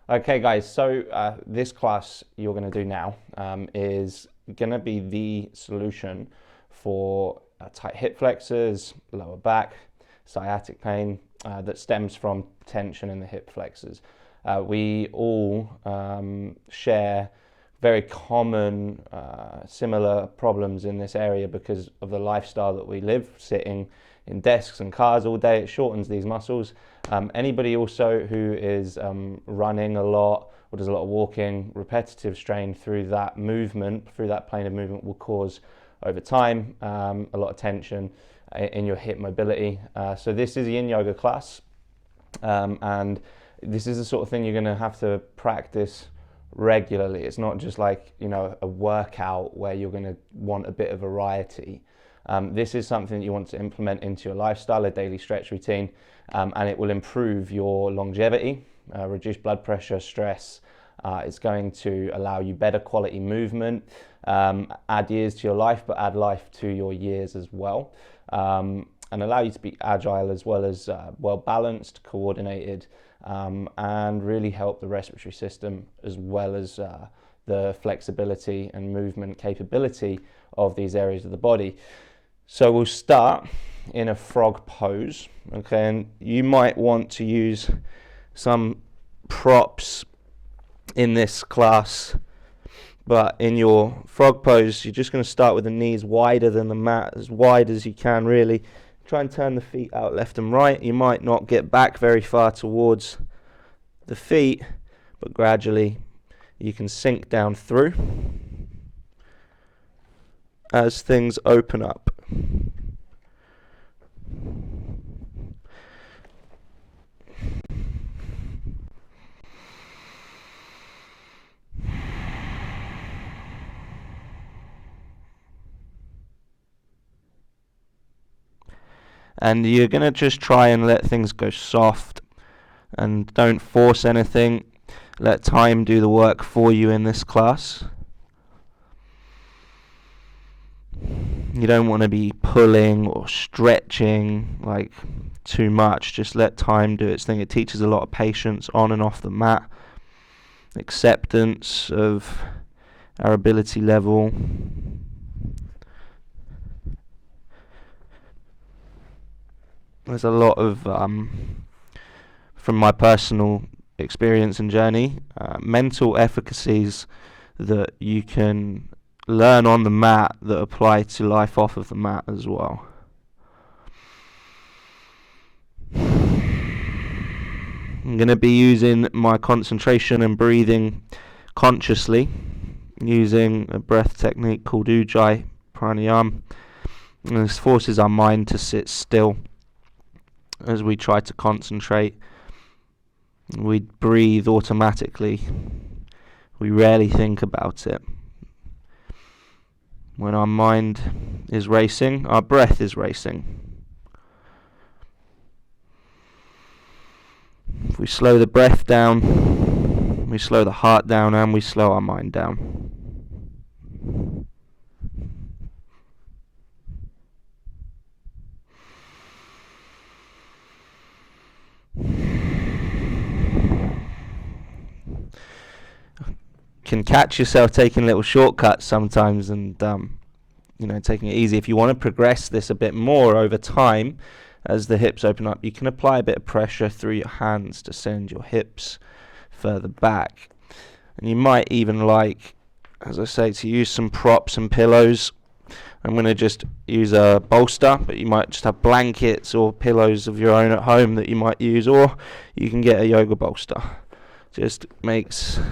Okay, guys, so this class you're going to do now is going to be the solution for tight hip flexors, lower back, sciatic pain that stems from tension in the hip flexors. We all share very common similar problems in this area because of the lifestyle that we live, sitting in desks and cars all day. It shortens these muscles. Anybody also who is running a lot or does a lot of walking, repetitive strain through that movement, through that plane of movement, will cause over time a lot of tension in your hip mobility. So this is a yin yoga class, and this is the sort of thing you're going to have to practice regularly. It's not just like, you know, a workout where you're going to want a bit of variety. This is something that you want to implement into your lifestyle, a daily stretch routine, and it will improve your longevity, reduce blood pressure, stress. It's going to allow you better quality movement, add years to your life, but add life to your years as well, and allow you to be agile as well as well balanced, coordinated, and really help the respiratory system as well as the flexibility and movement capability of these areas of the body. So we'll start in a frog pose, okay, and you might want to use some props in this class, but in your frog pose you're just going to start with the knees wider than the mat, as wide as you can really. Try and turn the feet out left and right. You might not get back very far towards the feet, but gradually you can sink down through as things open up. And you're going to just try and let things go soft and don't force anything. Let time do the work for you in this class. You don't want to be pulling or stretching like too much. Just let time do its thing. It teaches a lot of patience on and off the mat, acceptance of our ability level. There's a lot of, from my personal experience and journey, mental efficacies that you can learn on the mat that apply to life off of the mat as well. I'm going to be using my concentration and breathing consciously, using a breath technique called Ujjayi Pranayama. And this forces our mind to sit still as we try to concentrate. We breathe automatically. We rarely think about it. When our mind is racing, our breath is racing. If we slow the breath down, we slow the heart down, and we slow our mind down. Can catch yourself taking little shortcuts sometimes and taking it easy. If you want to progress this a bit more over time, as the hips open up, you can apply a bit of pressure through your hands to send your hips further back. And you might even like, as I say, to use some props and pillows. I'm going to just use a bolster, but you might just have blankets or pillows of your own at home that you might use, or you can get a yoga bolster. Just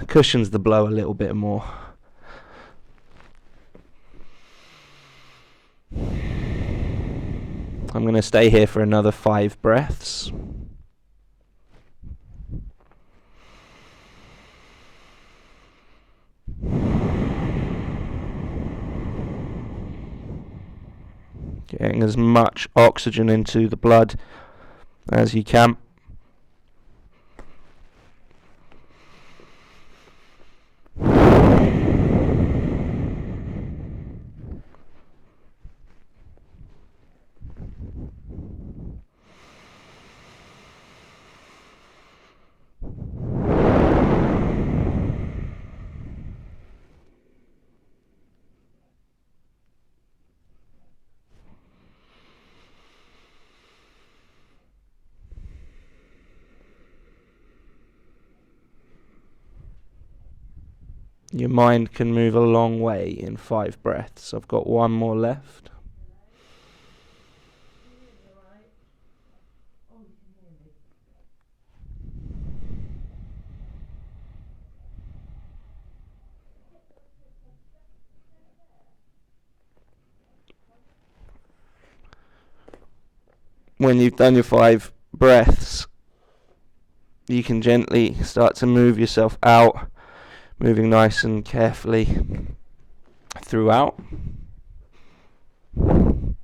cushions the blow a little bit more. I'm going to stay here for another 5 breaths. Getting as much oxygen into the blood as you can. Your mind can move a long way in 5 breaths. I've got one more left. When you've done your 5 breaths, you can gently start to move yourself out, moving nice and carefully throughout. And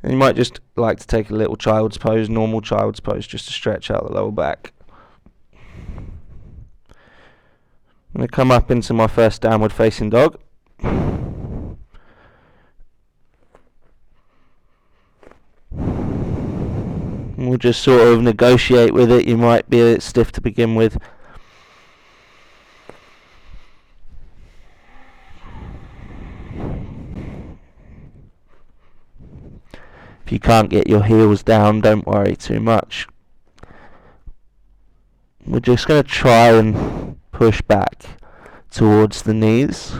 you might just like to take a little child's pose, normal child's pose, just to stretch out the lower back. I'm going to come up into my first downward facing dog. We'll just sort of negotiate with it. You might be a bit stiff to begin with. If you can't get your heels down, don't worry too much. We're just going to try and push back towards the knees.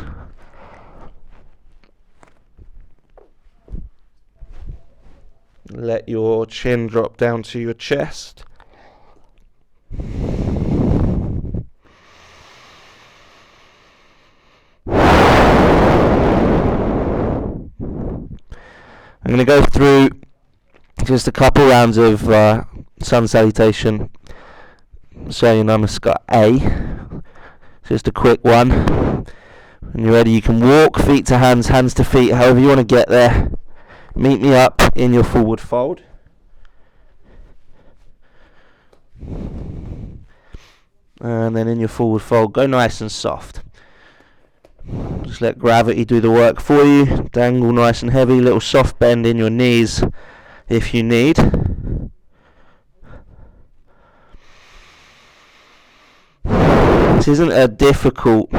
Let your chin drop down to your chest. I'm going to go through just a couple rounds of sun salutation. Surya Namaskar A. Just a quick one. When you're ready, you can walk feet to hands, hands to feet, however you want to get there. Meet me up in your forward fold. And then in your forward fold, go nice and soft. Just let gravity do the work for you. Dangle nice and heavy, little soft bend in your knees if you need. This isn't a difficult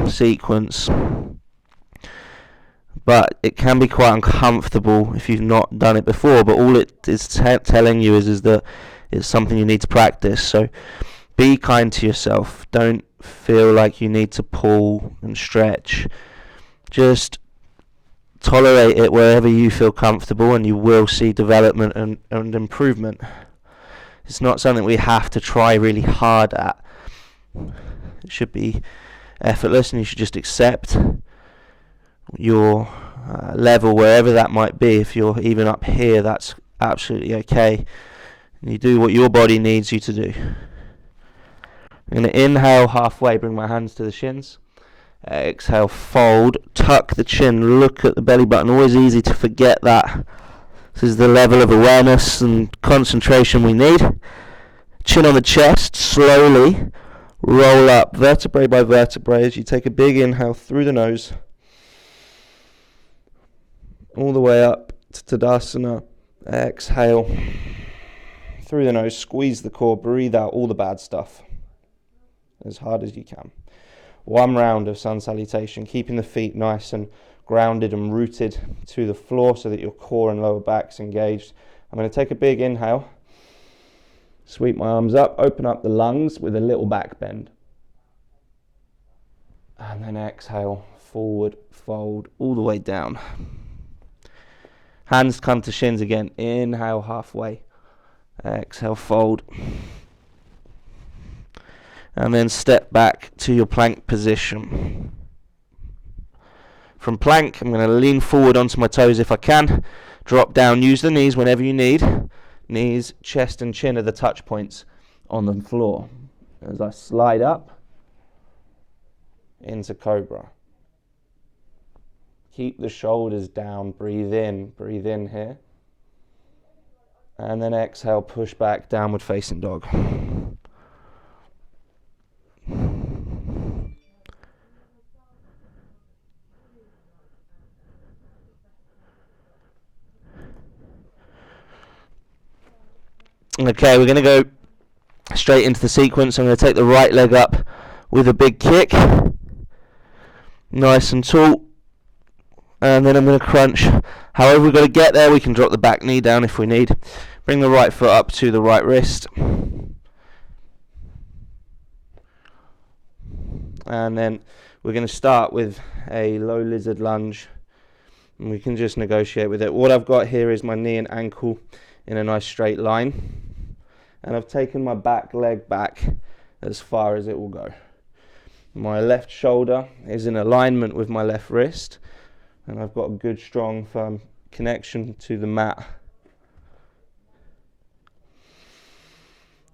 sequence, but it can be quite uncomfortable if you've not done it before. But all it is telling you is that it's something you need to practice. So be kind to yourself. Don't feel like you need to pull and stretch. Just tolerate it wherever you feel comfortable, and you will see development and improvement. It's not something we have to try really hard at. It should be effortless, and you should just accept your level wherever that might be. If you're even up here, that's absolutely okay. And you do what your body needs you to do. I'm going to inhale halfway, bring my hands to the shins. Exhale, fold, tuck the chin, look at the belly button. Always easy to forget that. This is the level of awareness and concentration we need. Chin on the chest, slowly roll up vertebrae by vertebrae as you take a big inhale through the nose, all the way up to Tadasana. Exhale through the nose, squeeze the core, breathe out all the bad stuff as hard as you can. One round of sun salutation, keeping the feet nice and grounded and rooted to the floor so that your core and lower back's engaged. I'm going to take a big inhale, sweep my arms up, open up the lungs with a little back bend. And then exhale, forward, fold, all the way down. Hands come to shins again. Inhale halfway. Exhale, fold. And then step back to your plank position. From plank, I'm going to lean forward onto my toes if I can. Drop down, use the knees whenever you need. Knees, chest and chin are the touch points on the floor. As I slide up into Cobra. Keep the shoulders down, breathe in here. And then exhale, push back, downward facing dog. Okay, we're going to go straight into the sequence. I'm going to take the right leg up with a big kick. Nice and tall. And then I'm going to crunch. However we've got to get there, we can drop the back knee down if we need. Bring the right foot up to the right wrist. And then we're going to start with a low lizard lunge, and we can just negotiate with it. What I've got here is my knee and ankle in a nice straight line, and I've taken my back leg back as far as it will go. My left shoulder is in alignment with my left wrist, and I've got a good strong firm connection to the mat.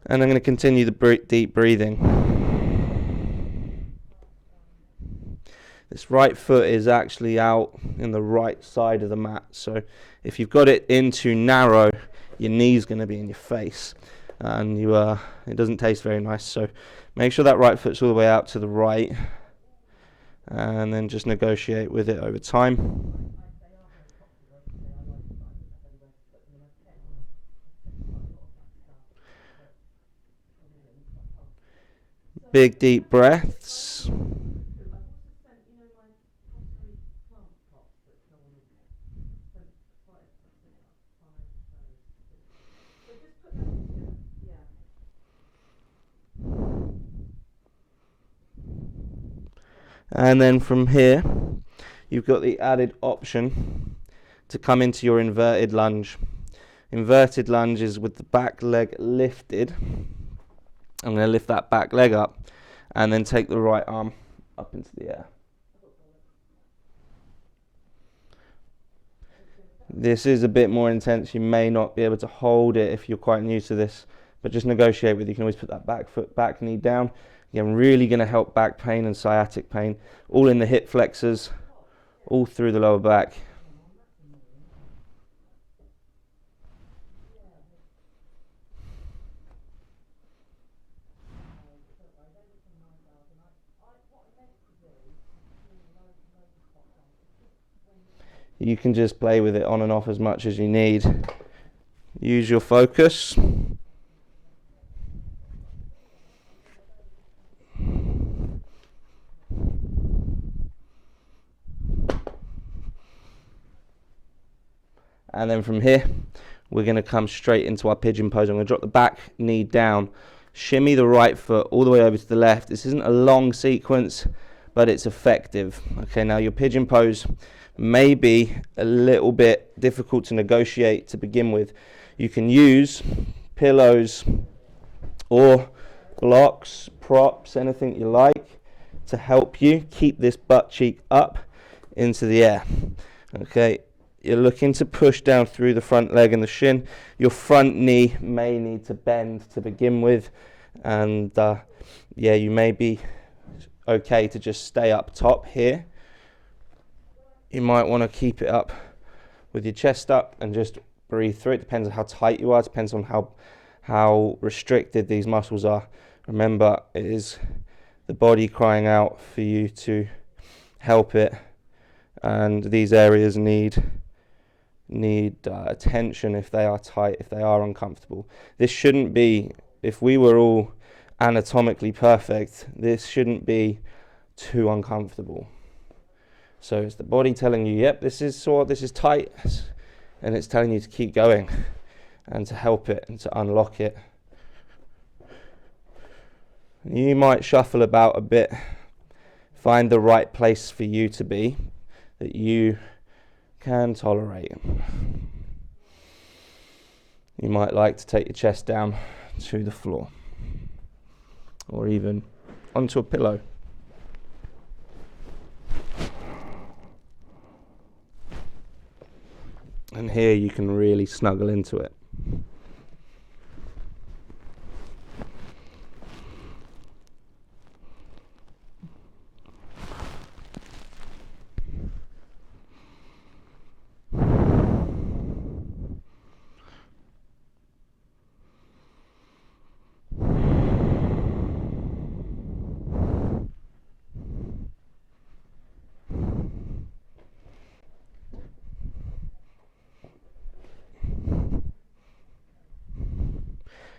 And I'm going to continue the deep breathing. This right foot is actually out in the right side of the mat, so if you've got it in too narrow, your knee's going to be in your face, and it doesn't taste very nice. So make sure that right foot's all the way out to the right, and then just negotiate with it over time. Big deep breaths. And then from here, you've got the added option to come into your inverted lunge. Inverted lunge is with the back leg lifted. I'm going to lift that back leg up and then take the right arm up into the air. This is a bit more intense. You may not be able to hold it if you're quite new to this, but just negotiate with it. You can always put that back foot back, knee down. Again, really going to help back pain and sciatic pain, all in the hip flexors, all through the lower back. You can just play with it on and off as much as you need. Use your focus. And then from here, we're going to come straight into our pigeon pose. I'm going to drop the back knee down, shimmy the right foot all the way over to the left. This isn't a long sequence, but it's effective. Okay, now your pigeon pose may be a little bit difficult to negotiate to begin with. You can use pillows or blocks, props, anything you like to help you keep this butt cheek up into the air. Okay, you're looking to push down through the front leg and the shin. Your front knee may need to bend to begin with, and you may be okay to just stay up top here. You might want to keep it up with your chest up and just breathe through it. Depends on how tight you are, depends on how restricted these muscles are. Remember, it is the body crying out for you to help it, and these areas need attention if they are tight, if they are uncomfortable. This shouldn't be, if we were all anatomically perfect, this shouldn't be too uncomfortable. So it's the body telling you, yep, this is sore, this is tight, and it's telling you to keep going and to help it and to unlock it. You might shuffle about a bit, find the right place for you to be that you can tolerate. You might like to take your chest down to the floor or even onto a pillow. And here you can really snuggle into it.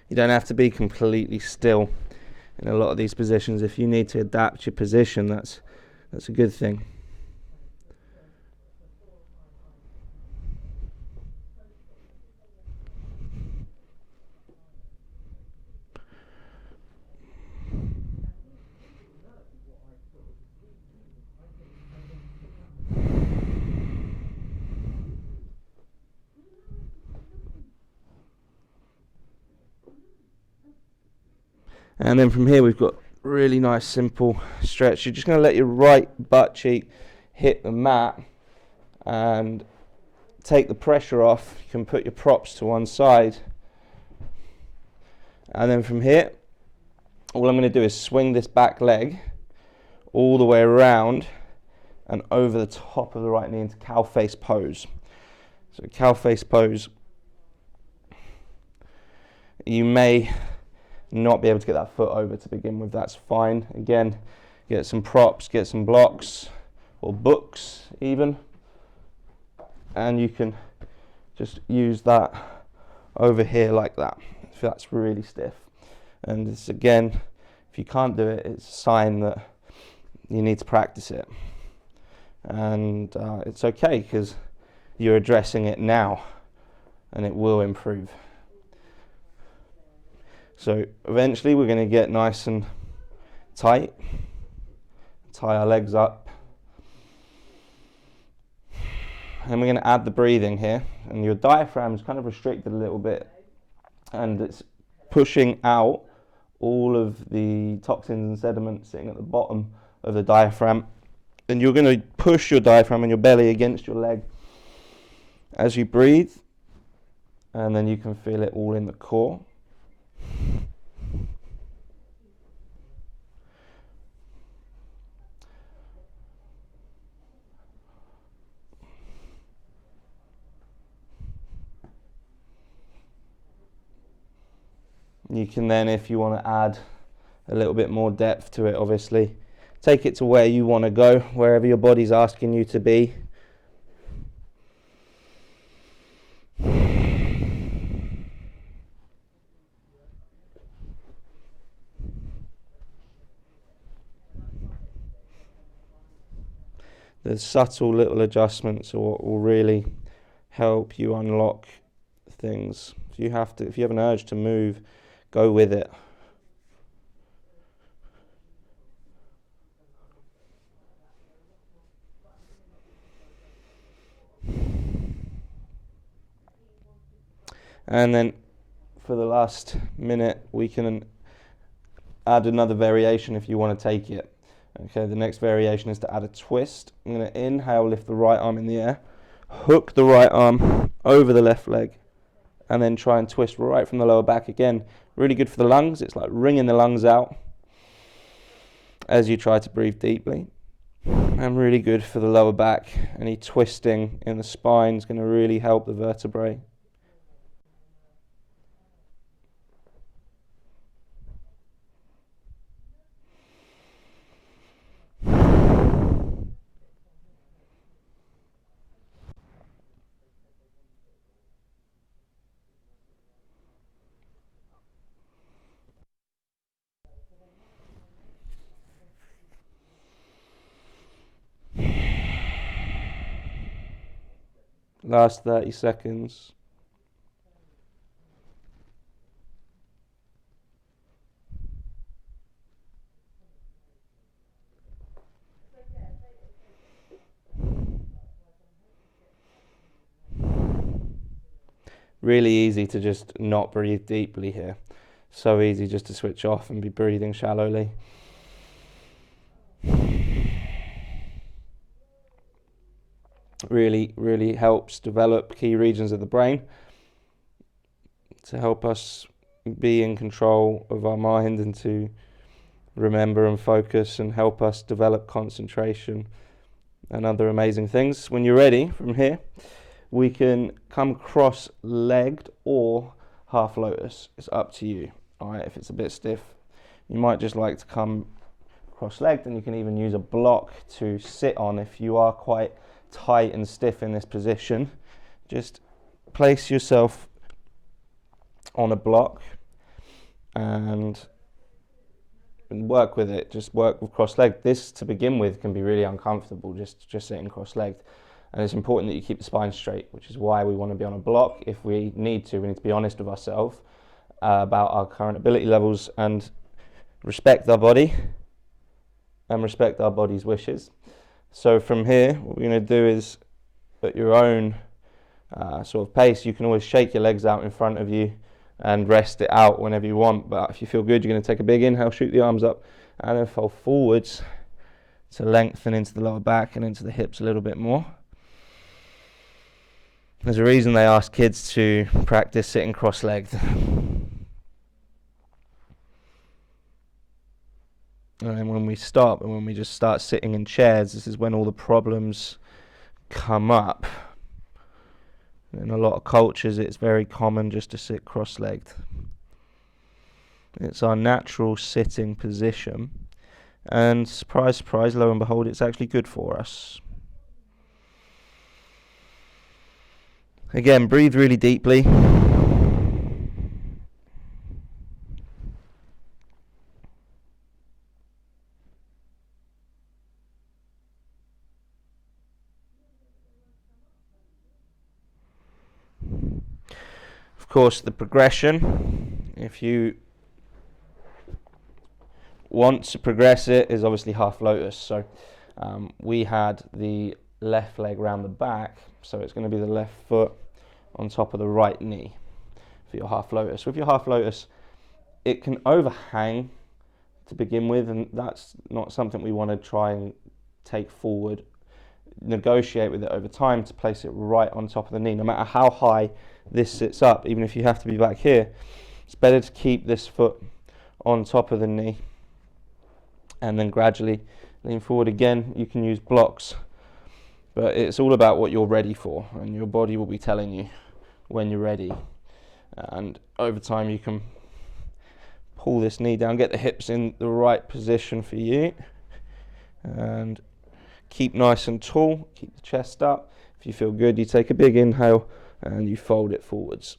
You don't have to be completely still in a lot of these positions. If you need to adapt your position, that's a good thing. And then from here we've got really nice simple stretch. You're just going to let your right butt cheek hit the mat and take the pressure off. You can put your props to one side. And then from here, all I'm going to do is swing this back leg all the way around and over the top of the right knee into cow face pose. So cow face pose, you may not be able to get that foot over to begin with, that's fine. Again, get some props, get some blocks or books even, and you can just use that over here like that if that's really stiff. And it's, again, if you can't do it, it's a sign that you need to practice it. And it's okay, because you're addressing it now and it will improve. So eventually we're going to get nice and tight, tie our legs up, and we're going to add the breathing here. And your diaphragm is kind of restricted a little bit, and it's pushing out all of the toxins and sediment sitting at the bottom of the diaphragm. And you're going to push your diaphragm and your belly against your leg as you breathe, and then you can feel it all in the core. You can then, if you want to add a little bit more depth to it, obviously, take it to where you want to go, wherever your body's asking you to be. The subtle little adjustments are what will really help you unlock things. If you have an urge to move, go with it. And then for the last minute, we can add another variation if you want to take it. Okay, the next variation is to add a twist. I'm going to inhale, lift the right arm in the air, hook the right arm over the left leg, and then try and twist right from the lower back. Again, really good for the lungs. It's like wringing the lungs out as you try to breathe deeply. And really good for the lower back. Any twisting in the spine is going to really help the vertebrae. Last 30 seconds. Really easy to just not breathe deeply here. So easy just to switch off and be breathing shallowly. Really helps develop key regions of the brain to help us be in control of our mind and to remember and focus and help us develop concentration and other amazing things. When you're ready, from here, we can come cross-legged or half lotus. It's up to you. All right, if it's a bit stiff, you might just like to come cross-legged, and you can even use a block to sit on if you are quite tight and stiff in this position. Just place yourself on a block and work with it. Just work with cross-legged. This, to begin with, can be really uncomfortable, just sitting cross-legged. And it's important that you keep the spine straight, which is why we want to be on a block. If we need to be honest with ourselves about our current ability levels and respect our body and respect our body's wishes. So from here, what we're going to do is, at your own sort of pace, you can always shake your legs out in front of you and rest it out whenever you want. But if you feel good, you're going to take a big inhale, shoot the arms up, and then fold forwards to lengthen into the lower back and into the hips a little bit more. There's a reason they ask kids to practice sitting cross-legged. And then when we stop and when we just start sitting in chairs, this is when all the problems come up. In a lot of cultures, it's very common just to sit cross-legged. It's our natural sitting position. And surprise, surprise, lo and behold, it's actually good for us. Again, breathe really deeply. Of course, the progression, if you want to progress it, is obviously half lotus. So we had the left leg round the back, so it's going to be the left foot on top of the right knee for your half lotus. With your half lotus, it can overhang to begin with, and that's not something we want to try and take forward. Negotiate with it over time to place it right on top of the knee. No matter how high this sits up, even if you have to be back here, it's better to keep this foot on top of the knee and then gradually lean forward. Again, you can use blocks, but it's all about what you're ready for, and your body will be telling you when you're ready. And over time you can pull this knee down, get the hips in the right position for you, and keep nice and tall, keep the chest up. If you feel good, you take a big inhale and you fold it forwards.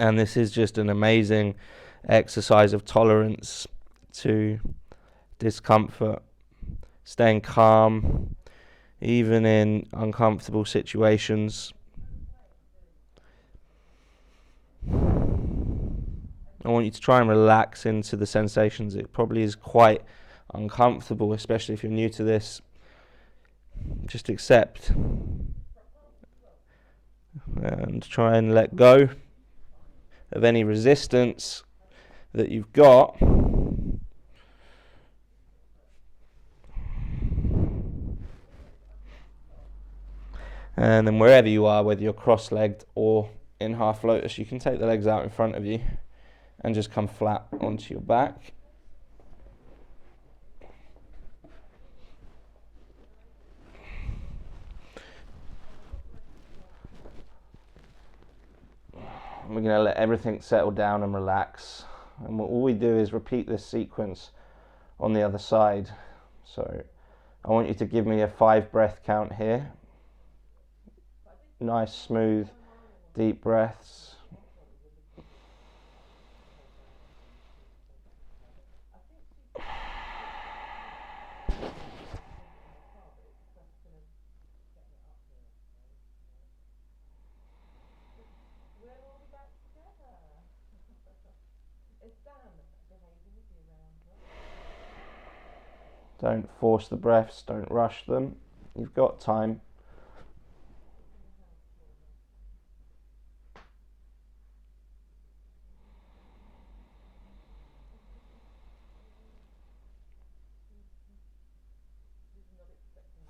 And this is just an amazing exercise of tolerance to discomfort, staying calm, even in uncomfortable situations. I want you to try and relax into the sensations. It probably is quite uncomfortable, especially if you're new to this. Just accept and try and let go of any resistance that you've got. And then wherever you are, whether you're cross-legged or in half lotus, you can take the legs out in front of you and just come flat onto your back. We're going to let everything settle down and relax. And all we do is repeat this sequence on the other side. So I want you to give me a 5 breath count here. Nice, smooth, deep breaths. Don't force the breaths, don't rush them. You've got time.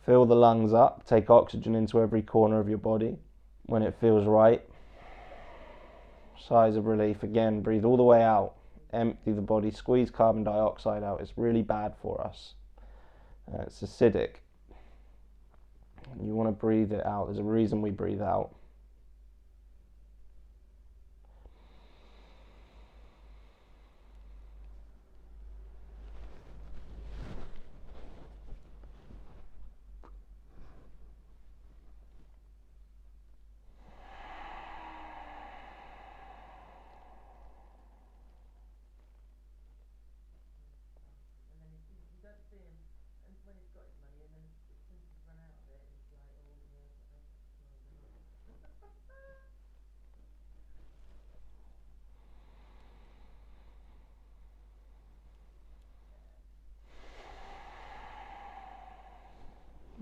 Fill the lungs up, take oxygen into every corner of your body when it feels right. Sighs of relief. Again, breathe all the way out. Empty the body, squeeze carbon dioxide out. It's really bad for us. It's acidic. You want to breathe it out. There's a reason we breathe out.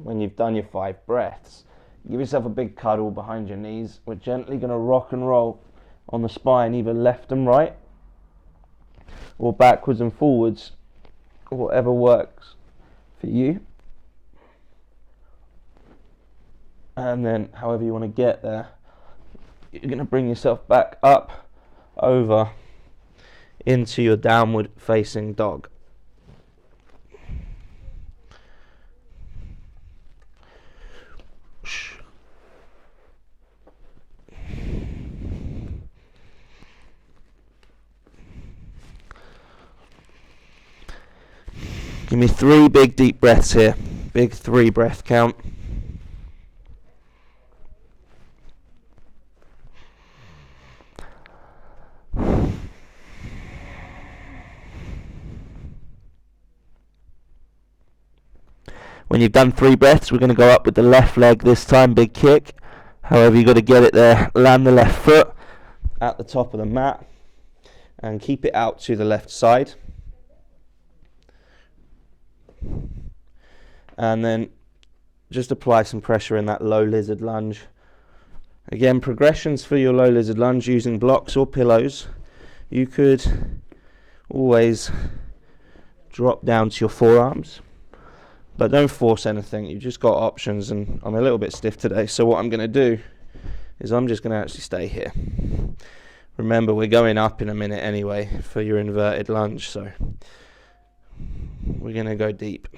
when you've done your 5 breaths, give yourself a big cuddle behind your knees. We're gently going to rock and roll on the spine, either left and right or backwards and forwards, whatever works for you. And then however you want to get there, you're going to bring yourself back up, over, into your downward facing dog. Give me 3 big deep breaths here. Big 3 breath count. When you've done 3 breaths, we're going to go up with the left leg this time, big kick. However, you've got to get it there. Land the left foot at the top of the mat and keep it out to the left side. And then just apply some pressure in that low lizard lunge. Again, progressions for your low lizard lunge using blocks or pillows. You could always drop down to your forearms, but don't force anything. You've just got options, and I'm a little bit stiff today, so what I'm going to do is I'm just going to actually stay here. Remember, we're going up in a minute anyway for your inverted lunge, so we're going to go deep.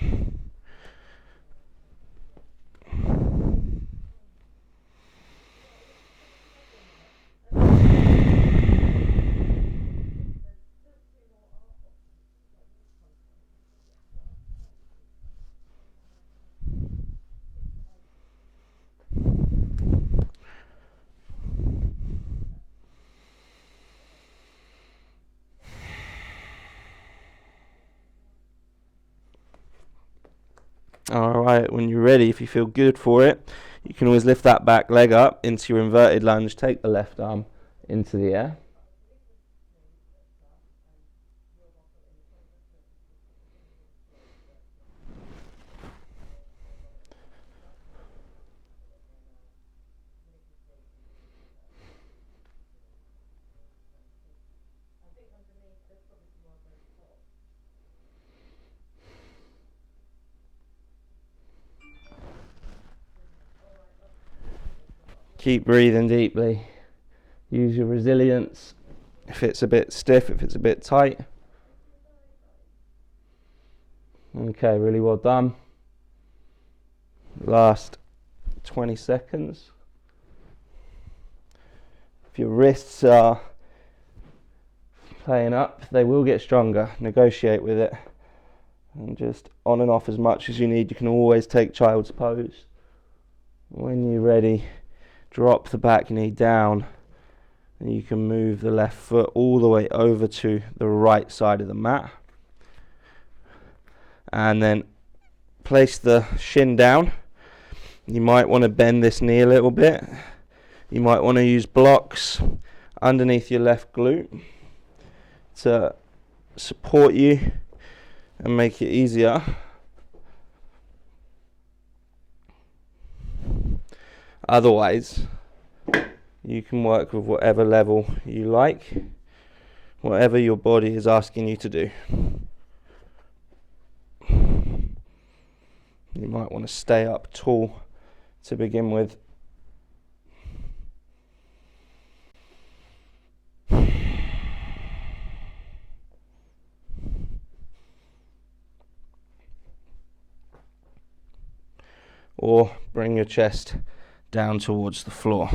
Alright, when you're ready, if you feel good for it, you can always lift that back leg up into your inverted lunge, take the left arm into the air. Keep breathing deeply. Use your resilience. If it's a bit stiff, if it's a bit tight. Okay, really well done. Last 20 seconds. If your wrists are playing up, they will get stronger. Negotiate with it. And just on and off as much as you need. You can always take child's pose. When you're ready, drop the back knee down, and you can move the left foot all the way over to the right side of the mat, and then place the shin down. You might want to bend this knee a little bit. You might want to use blocks underneath your left glute to support you and make it easier. Otherwise, you can work with whatever level you like, whatever your body is asking you to do. You might want to stay up tall to begin with. Or bring your chest down towards the floor.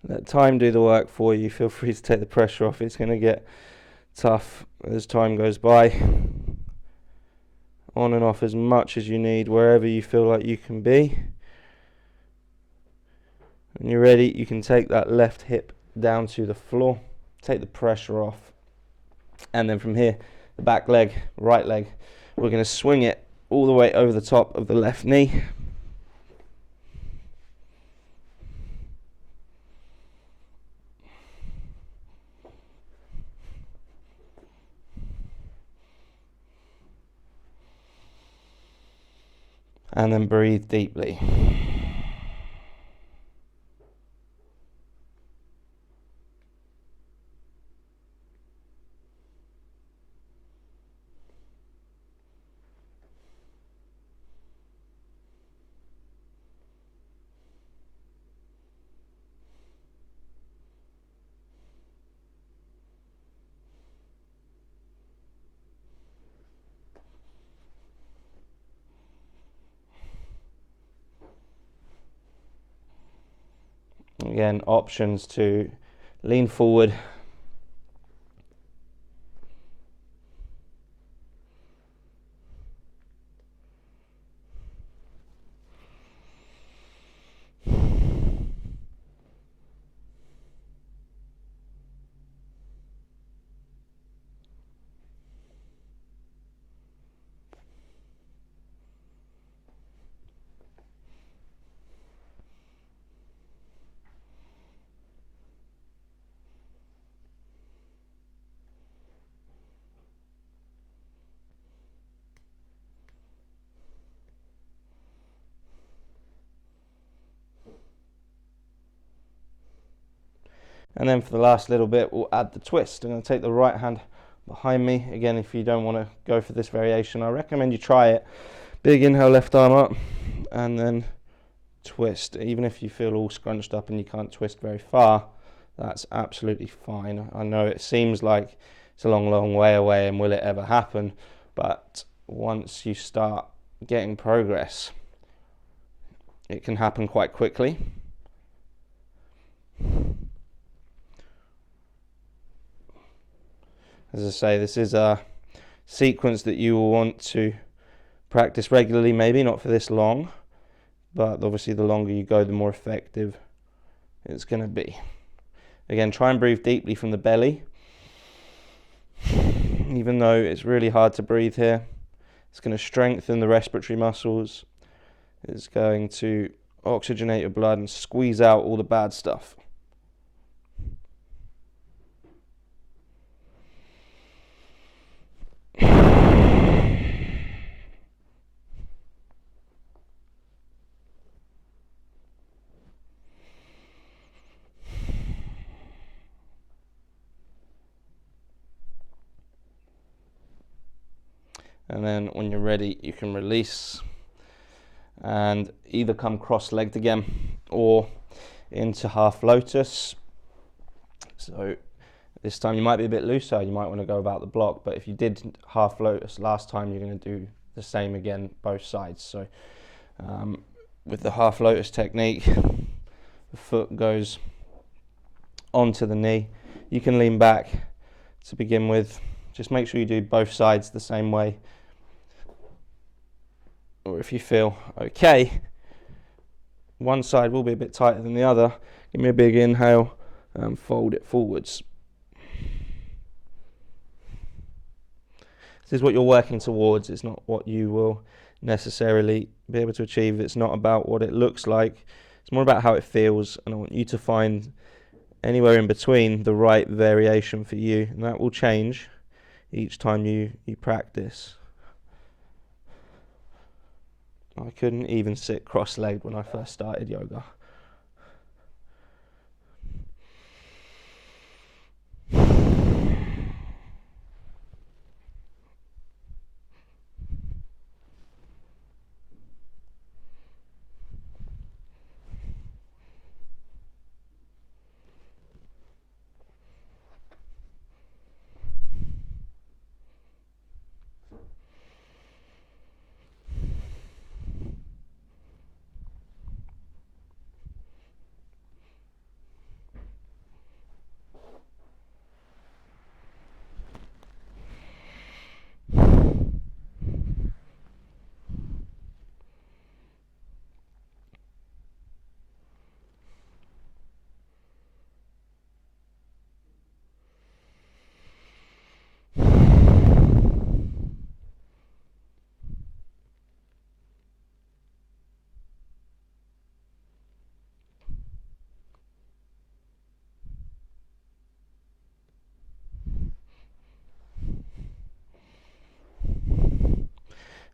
let time do the work for you. Feel free to take the pressure off. It's going to get tough as time goes by. On and off as much as you need, wherever you feel like you can be. When you're ready, you can take that left hip down to the floor, take the pressure off, and then from here, the back leg, right leg, we're going to swing it all the way over the top of the left knee. And then breathe deeply. Again, options to lean forward, and then for the last little bit we'll add the twist. I'm going to take the right hand behind me. Again, if you don't want to go for this variation, I recommend you try it. Big inhale, left arm up, and then twist. Even if you feel all scrunched up and you can't twist very far, that's absolutely fine. I know it seems like it's a long way away and will it ever happen, but once you start getting progress, it can happen quite quickly. As I say, this is a sequence that you will want to practice regularly, maybe not for this long, but obviously the longer you go, the more effective it's going to be. Again, try and breathe deeply from the belly. Even though it's really hard to breathe here, it's going to strengthen the respiratory muscles. It's going to oxygenate your blood and squeeze out all the bad stuff. And then when you're ready, you can release and either come cross-legged again or into half lotus. So this time you might be a bit looser, you might want to go about the block, but if you did half lotus last time, you're going to do the same again, both sides. So with the half lotus technique, the foot goes onto the knee. You can lean back to begin with. Just make sure you do both sides the same way. Or if you feel okay, one side will be a bit tighter than the other. Give me a big inhale and fold it forwards. This is what you're working towards. It's not what you will necessarily be able to achieve. It's not about what it looks like. It's more about how it feels, and I want you to find anywhere in between the right variation for you, and that will change each time you practice. I couldn't even sit cross-legged when I first started yoga.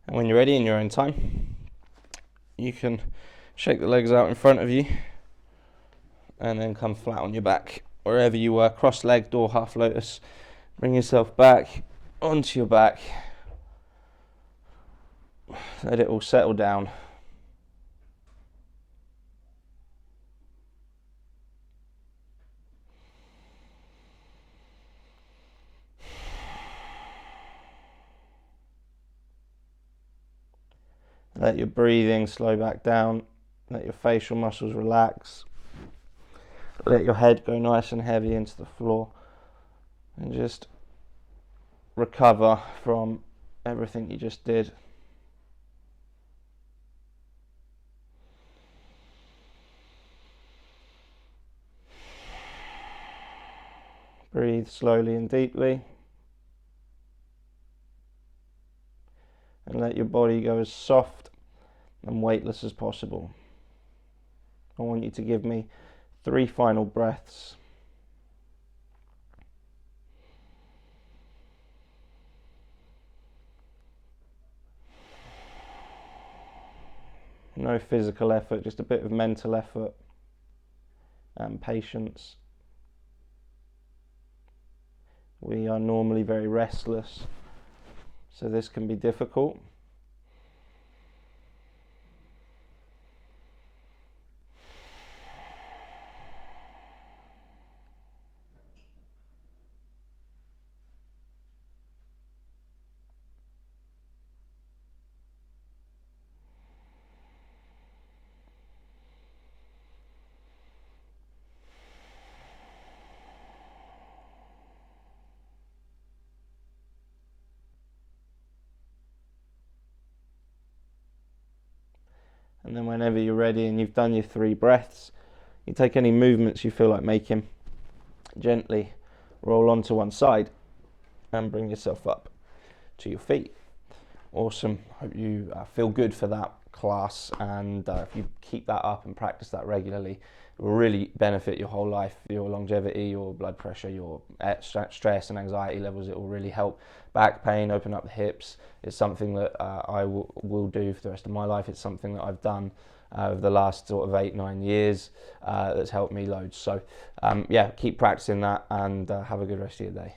And when you're ready in your own time, you can shake the legs out in front of you and then come flat on your back. Wherever you were, cross-legged or half lotus, bring yourself back onto your back. Let it all settle down. Let your breathing slow back down. Let your facial muscles relax. Let your head go nice and heavy into the floor. And just recover from everything you just did. Breathe slowly and deeply. And let your body go as soft and weightless as possible. I want you to give me 3 final breaths. No physical effort, just a bit of mental effort and patience. We are normally very restless, so this can be difficult. And then whenever you're ready and you've done your 3 breaths, you take any movements you feel like making, gently roll onto one side and bring yourself up to your feet. Awesome. Hope you feel good for that class, and if you keep that up and practice that regularly, it will really benefit your whole life, your longevity, your blood pressure, your stress and anxiety levels. It will really help back pain, open up the hips. It's something that I will do for the rest of my life. It's something that I've done over the last sort of 8-9 years that's helped me loads. So yeah, keep practicing that, and have a good rest of your day.